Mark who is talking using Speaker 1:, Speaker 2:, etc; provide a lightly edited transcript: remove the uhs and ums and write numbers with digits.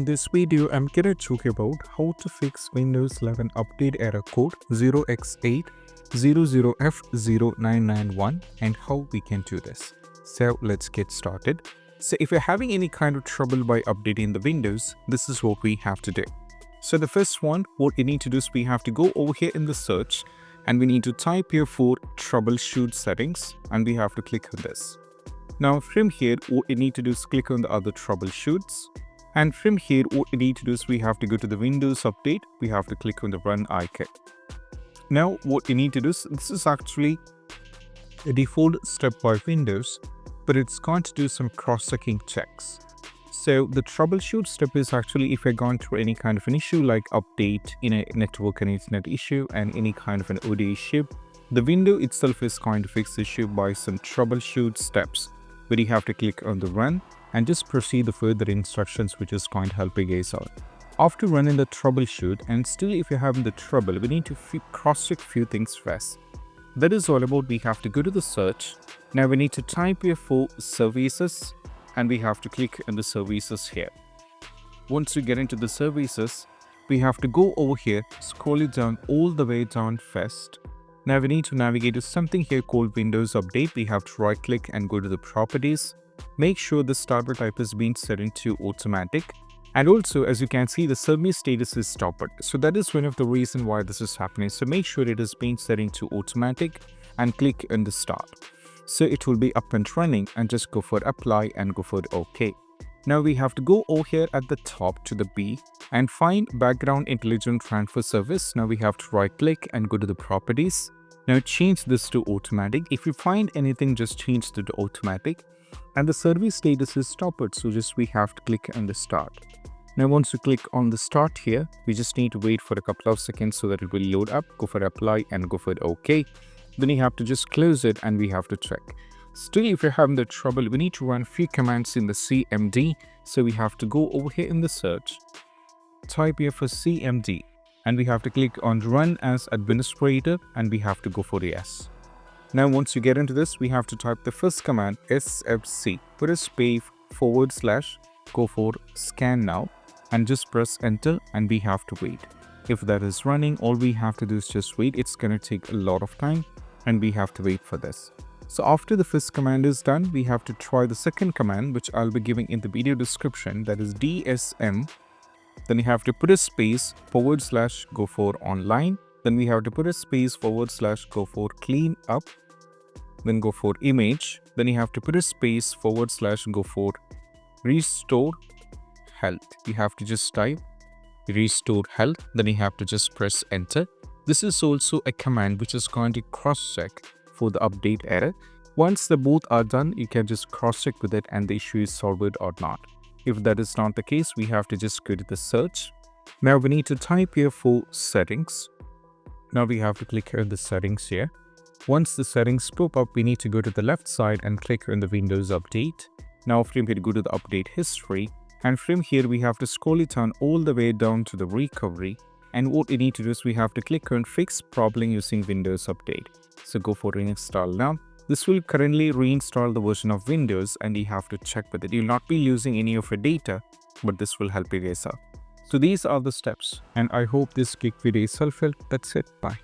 Speaker 1: this video, I'm gonna talk about how to fix Windows 11 update error code 0x800f0991 and how we can do this. So let's get started. So if you're having any kind of trouble by updating the Windows, this is what we have to do. So the first one, what you need to do is we have to go over here in the search and we need to type here for troubleshoot settings and we have to click on this. Now from here, what you need to do is click on the other troubleshoots. And from here, what you need to do is we have to go to the Windows Update. We have to click on the Run icon. Now, what you need to do is, this is actually a default step by Windows, but it's going to do some cross-checking checks. So the troubleshoot step is actually if you're going through any kind of an issue like update in a network and internet issue and any kind of an OD issue, the window itself is going to fix the issue by some troubleshoot steps, where you have to click on the Run and just proceed the further instructions, which is going to help you guys out. After running the troubleshoot, and still if you're having the trouble, we need to cross-check few things first. That is all about we have to go to the search. Now we need to type here for services and we have to click on the services here. Once you get into the services, we have to go over here, scroll it down all the way down first. Now we need to navigate to something here called Windows Update. We have to right click and go to the properties. Make sure the starter type is being set into automatic. And also, as you can see, the service status is stopped. So that is one of the reasons why this is happening. So make sure it is being set into automatic and click on the start. So it will be up and running and just go for apply and go for OK. Now we have to go over here at the top to the B and find background intelligent transfer service. Now we have to right click and go to the properties. Now change this to automatic. If you find anything, just change it to automatic. And the service status is stopped, so just we have to click on the start. Now once you click on the start here, we just need to wait for a couple of seconds so that it will load up. Go for apply and go for OK. Then you have to just close it and we have to check. Still, if you're having the trouble, we need to run few commands in the CMD. So we have to go over here in the search, type here for CMD, and we have to click on Run as Administrator and we have to go for yes. Now once you get into this, we have to type the first command SFC, put a space / go for scan now and just press enter and we have to wait. If that is running, all we have to do is just wait. It's going to take a lot of time and we have to wait for this. So after the first command is done, we have to try the second command, which I'll be giving in the video description, that is DSM. Then you have to put a space / go for online. Then we have to put a space / go for clean up. Then go for image. Then you have to put a space / go for restore health. You have to just type restore health. Then you have to just press enter. This is also a command which is going to cross check for the update error. Once the both are done, you can just cross check with it and the issue is solved or not. If that is not the case, we have to just go to the search. Now we need to type here for settings. Now we have to click on the settings here. Once the settings pop up, we need to go to the left side and click on the Windows Update. Now from here, go to the update history. And from here, we have to scroll it down all the way down to the recovery. And what you need to do is we have to click on fix problem using Windows Update. So go for reinstall now. This will currently reinstall the version of Windows and you have to check with it. You'll not be losing any of your data, but this will help you guys out. So these are the steps and I hope this quick video is helpful. That's it. Bye.